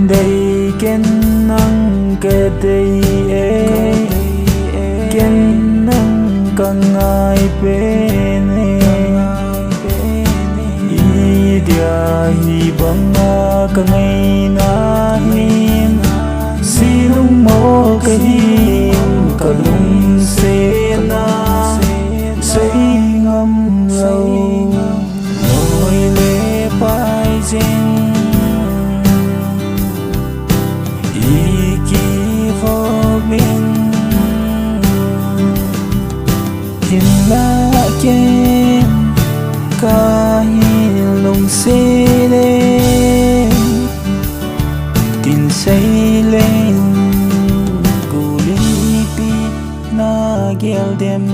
đây ken nang ke đây ken nang kang ai pe ne i dia hi banga kang ai na hin silung mo ke hin kalung se na say ngâm lâu nỗi lệ phai dinh ý kỳ vô biên thiên la ken ca hi lung se lên tin say lên cù li pi na gel dem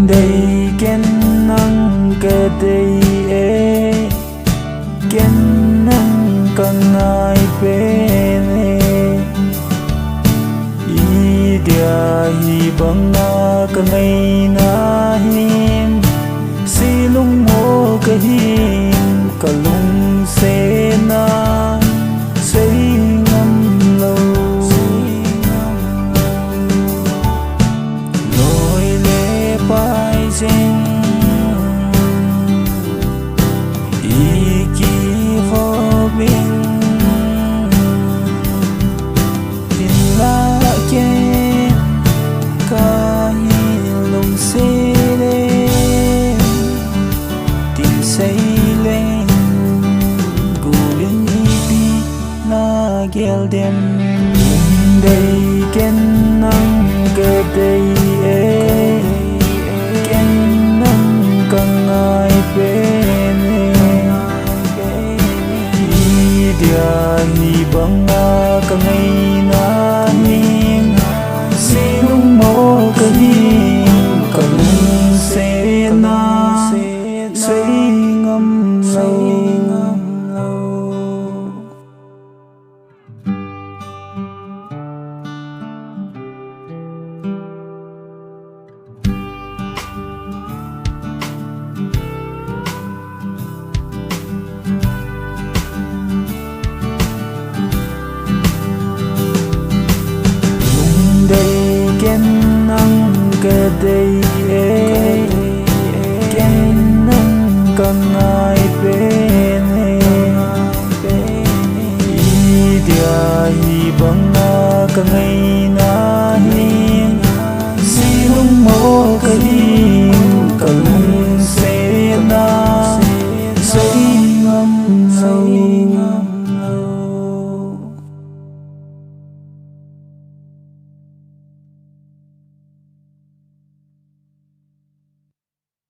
đây ken nang ke đây ken nang kang ai pe ne i dia hi banga kang ai na hin silung mo ke hin kalung se na say ngâm lâu phai dinh ý kỳ vô biên thiên la ken ca hi lung se lên tin say lên gu liên ý pi na gel dem đây ken nang ke đây kang ai pe ne i dia hi banga kang ai na hin silung mo ke hin kalung se na say ngâm lâu đây ken nang ke đây ken nang kang ai pe ne i dia hi banga kang ai